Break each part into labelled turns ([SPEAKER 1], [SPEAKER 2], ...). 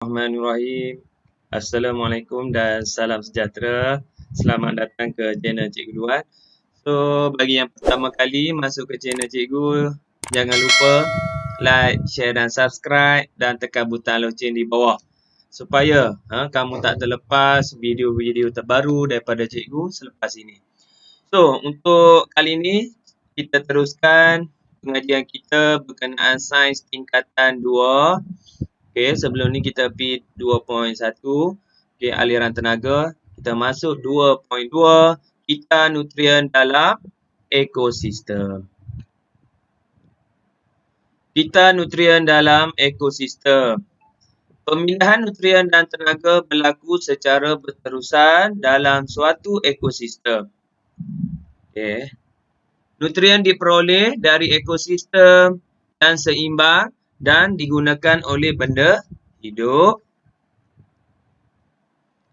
[SPEAKER 1] Bismillahirrahmanirrahim. Assalamualaikum dan salam sejahtera. Selamat datang ke channel Cikgu Duat. So, bagi yang pertama kali masuk ke channel Cikgu, jangan lupa like, share dan subscribe dan tekan butang loceng di bawah supaya kamu tak terlepas video-video terbaru daripada Cikgu selepas ini. So, untuk kali ini kita teruskan pengajian kita berkenaan sains tingkatan 2. Okey, sebelum ni kita pergi 2.1. Okey, aliran tenaga. Kita masuk 2.2. Kita nutrien dalam ekosistem. Kita nutrien dalam ekosistem. Pemindahan nutrien dan tenaga berlaku secara berterusan dalam suatu ekosistem. Okey. Nutrien diperoleh dari ekosistem dan seimbang dan digunakan oleh benda hidup.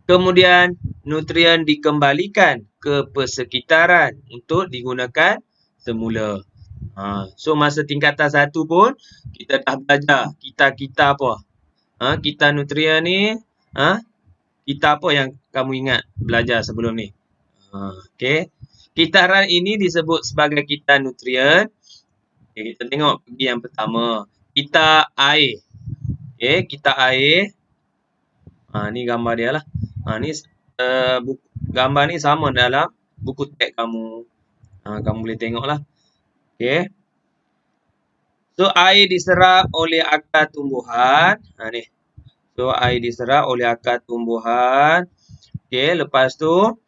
[SPEAKER 1] Kemudian nutrien dikembalikan ke persekitaran untuk digunakan semula. So masa tingkatan 1 pun kita dah belajar kita apa. Kita nutrien ni, kita apa yang kamu ingat belajar sebelum ni. Okey. Kitaran ini disebut sebagai kita nutrien. Okay, kita tengok pergi yang pertama. Kita air. Okay, kita air. Ni gambar dia lah. Ni gambar ni sama dalam buku teks kamu. Kamu boleh tengok lah. Okay. So, air diserap oleh akar tumbuhan. Ni. So, air diserap oleh akar tumbuhan. Okay, lepas tu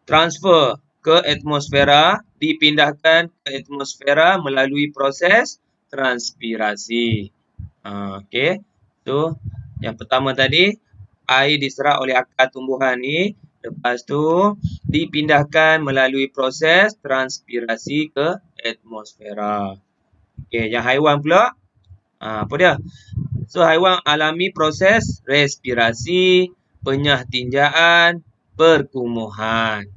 [SPEAKER 1] transfer ke atmosfera, dipindahkan ke atmosfera melalui proses transpirasi. Okey. So, yang pertama tadi, air diserap oleh akar tumbuhan ni, lepas tu dipindahkan melalui proses transpirasi ke atmosfera. Okey, yang haiwan pula, apa dia? So, haiwan alami proses respirasi, penyah tinjaan, perkumuhan.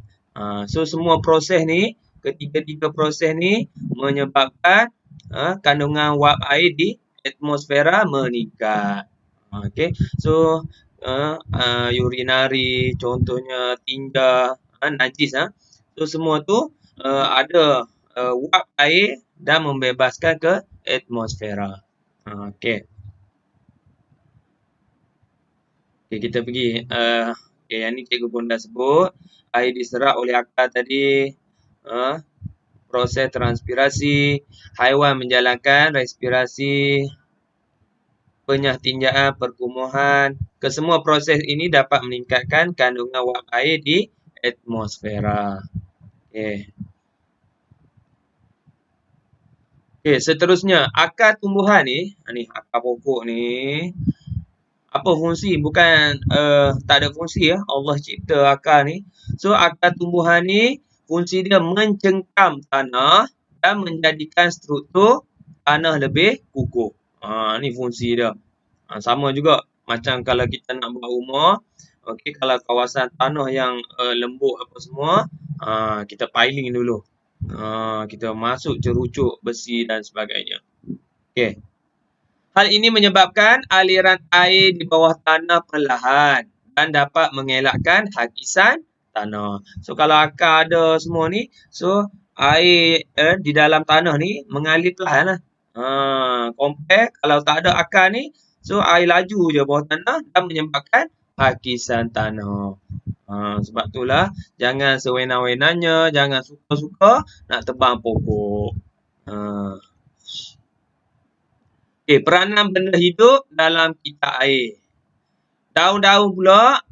[SPEAKER 1] So, semua proses ni, ketiga-tiga proses ni menyebabkan kandungan wap air di atmosfera meningkat. Okey. So, urinari, contohnya tinja, najis. So, semua tu ada wap air dan membebaskan ke atmosfera. Okey. Okay, kita pergi. Okay, yang ni cikgu pun dah sebut. Air diserap oleh akar tadi. Proses transpirasi. Haiwan menjalankan respirasi. Penyah tinjaan, perkumuhan. Kesemua proses ini dapat meningkatkan kandungan wap air di atmosfera. Okay. Okay, seterusnya. Akar tumbuhan ni. Ni akar pokok ni. Apa fungsi? Bukan tak ada fungsi ya. Allah cipta akar ni. So akar tumbuhan ni fungsi dia mencengkam tanah dan menjadikan struktur tanah lebih kukuh. Ni fungsi dia. Sama juga macam kalau kita nak buat rumah. Okey, kalau kawasan tanah yang lembut apa semua, kita piling dulu. Kita masuk cerucuk besi dan sebagainya. Okey. Hal ini menyebabkan aliran air di bawah tanah perlahan dan dapat mengelakkan hakisan tanah. So, kalau akar ada semua ni, so air di dalam tanah ni mengalir perlahan lah. Compare kalau tak ada akar ni, so air laju je bawah tanah dan menyebabkan hakisan tanah. Sebab itulah jangan sewenang-wenangnya, jangan suka-suka nak tebang pokok. Okay, peranan benda hidup dalam kita air. Daun-daun pula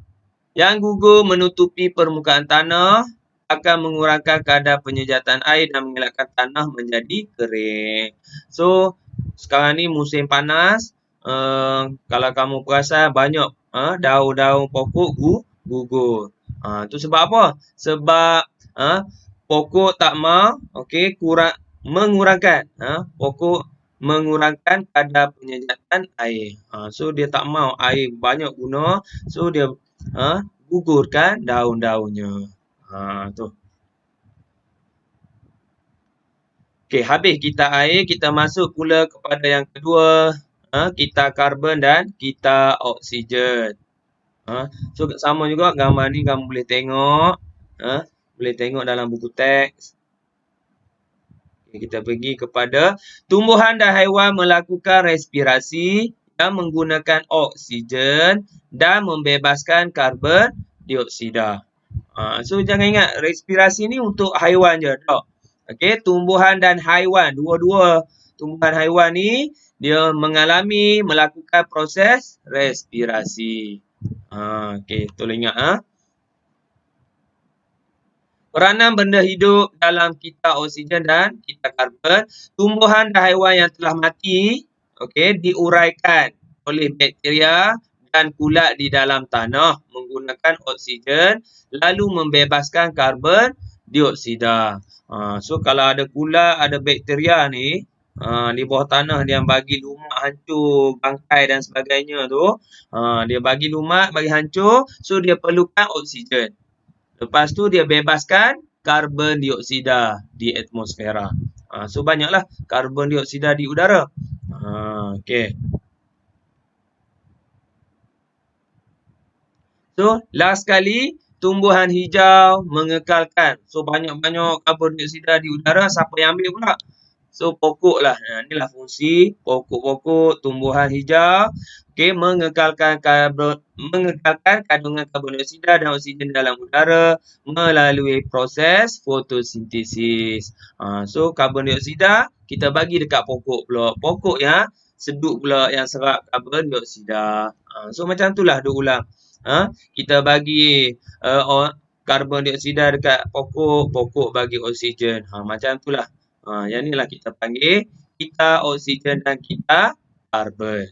[SPEAKER 1] yang gugur menutupi permukaan tanah akan mengurangkan kadar penyejatan air dan mengelakkan tanah menjadi kering. So, sekarang ni musim panas. Kalau kamu perasan banyak daun-daun pokok gugur. Tu sebab apa? Sebab pokok tak mau mengurangkan pokok mengurangkan kadar penyejatan air. So dia tak mau air banyak guna, so dia gugurkan daun-daunnya. Tu. Okey, habis kita air, kita masuk pula kepada yang kedua. kita karbon dan kita oksigen. So sama juga gambar ni kamu boleh tengok. Boleh tengok dalam buku teks. Kita pergi kepada tumbuhan dan haiwan melakukan respirasi yang menggunakan oksigen dan membebaskan karbon dioksida. So jangan ingat respirasi ni untuk haiwan je tak. Okey, tumbuhan dan haiwan, dua-dua tumbuhan haiwan ni dia melakukan proses respirasi. Okey, tolong ingat Peranan benda hidup dalam kita oksigen dan kita karbon. Tumbuhan dan haiwan yang telah mati, okey, diuraikan oleh bakteria dan kulat di dalam tanah menggunakan oksigen lalu membebaskan karbon dioksida. So kalau ada kulat, ada bakteria ni di bawah tanah dia bagi lumat hancur bangkai dan sebagainya tu, dia bagi lumat, bagi hancur, so dia perlukan oksigen. Lepas tu dia bebaskan karbon dioksida di atmosfera. So banyaklah karbon dioksida di udara. Okey. So last sekali tumbuhan hijau mengekalkan. So banyak-banyak karbon dioksida di udara, siapa yang ambil pula? So pokok lah. Inilah fungsi pokok-pokok tumbuhan hijau. Okey, mengekalkan kandungan karbon dioksida dan oksigen dalam udara melalui proses fotosintesis. So karbon dioksida kita bagi dekat pokok pula. Pokok yang sedut pula yang serap karbon dioksida. So macam itulah duk ulang. Kita bagi karbon dioksida dekat pokok, pokok bagi oksigen. Macam itulah. Yang inilah kita panggil kita oksigen dan kita karbon.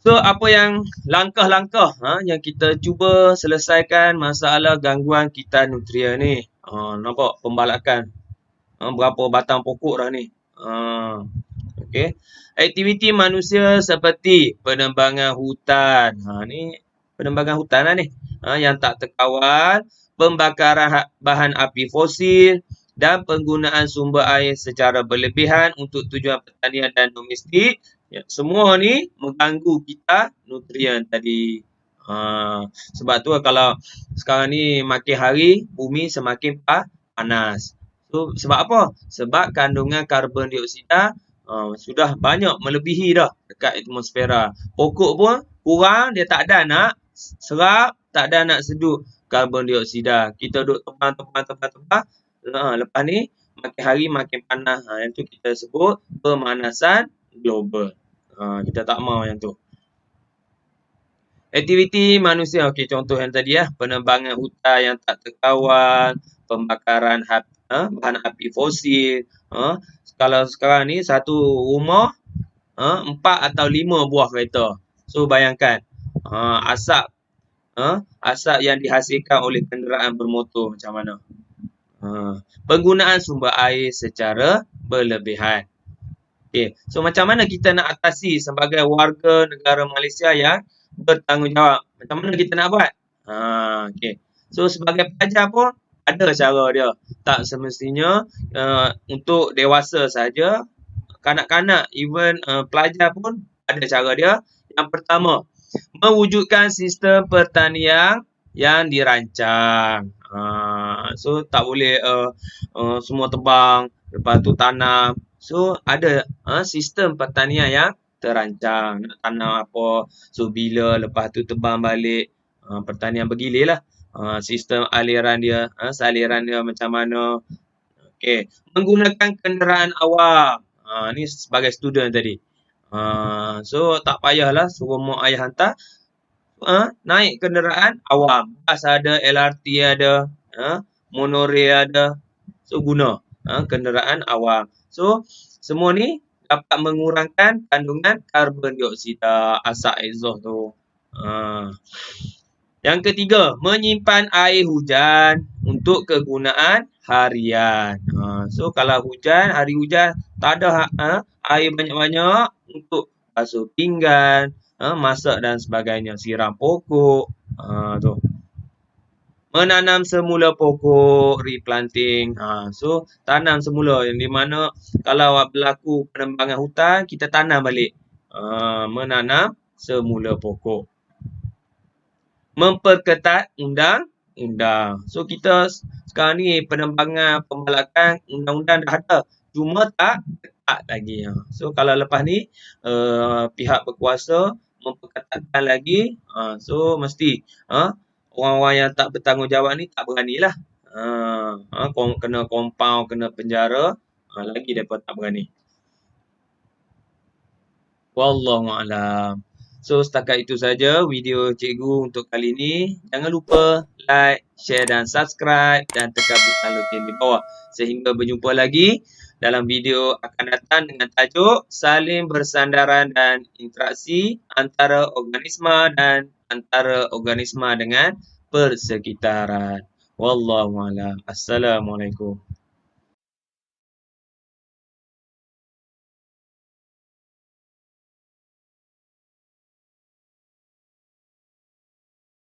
[SPEAKER 1] So apa yang langkah-langkah yang kita cuba selesaikan masalah gangguan kita nutrien ni. Nampak pembalakan. Berapa batang pokok dah ni. Okey. Aktiviti manusia seperti penebangan hutan. Ni penebangan hutan lah ni. Yang tak terkawal, pembakaran bahan api fosil dan penggunaan sumber air secara berlebihan untuk tujuan pertanian dan domestik. Ya, semua ni mengganggu kita nutrien tadi. Sebab tu kalau sekarang ni makin hari bumi semakin panas. So sebab apa? Sebab kandungan karbon dioksida sudah banyak melebihi dah dekat atmosfera. Pokok pun kurang, dia tak ada nak serap, tak ada nak sedut karbon dioksida. Kita duduk tebang. Lepas ni makin hari makin panas. Yang tu kita sebut pemanasan global. Kita tak mahu yang tu. Aktiviti manusia. Okey, contoh yang tadi penebangan hutan yang tak terkawal, pembakaran bahan api fosil. Kalau sekarang ni satu rumah 4 atau 5 buah kereta. So bayangkan asap asap yang dihasilkan oleh kenderaan bermotor macam mana. Penggunaan sumber air secara berlebihan. Okay. So macam mana kita nak atasi sebagai warga negara Malaysia yang bertanggungjawab? Macam mana kita nak buat? Okay. So sebagai pelajar pun ada cara dia. Tak semestinya untuk dewasa saja. Kanak-kanak, even pelajar pun ada cara dia. Yang pertama, mewujudkan sistem pertanian yang dirancang. So tak boleh semua tebang, lepas tu tanam. So ada sistem pertanian yang terancang. Nak tanam apa, so bila, lepas tu tebang balik. Pertanian bergilir lah. Sistem aliran dia, saliran dia macam mana. Okey, menggunakan kenderaan awam. Ni sebagai student tadi. So tak payahlah suruh mak ayah hantar. Naik kenderaan awam. Bas ada, LRT ada, monorail ada. So guna kenderaan awam. So semua ni dapat mengurangkan kandungan karbon dioksida, asap exhaust tu. Yang ketiga, menyimpan air hujan untuk kegunaan harian. So kalau hujan, hari hujan tak ada air banyak-banyak untuk basuh pinggan, masak dan sebagainya, siram pokok. Tu. Menanam semula pokok, replanting. So tanam semula yang di mana kalau berlaku penebangan hutan, kita tanam balik. Menanam semula pokok. Memperketat undang-undang. So kita sekarang ni penebangan pembalakan undang-undang dah ada. Cuma tak ketat lagi. So kalau lepas ni pihak berkuasa memperketatkan lagi, so mesti orang-orang yang tak bertanggungjawab ni tak beranilah. Kena compound, kena penjara, lagi depa tak berani. Wallahualam. So setakat itu saja video cikgu untuk kali ini. Jangan lupa like, share dan subscribe dan tekan butang lonceng di bawah. Sehingga berjumpa lagi dalam video akan datang dengan tajuk saling bersandaran dan interaksi antara organisma dan antara organisma dengan persekitaran. Wallahualam. Assalamualaikum.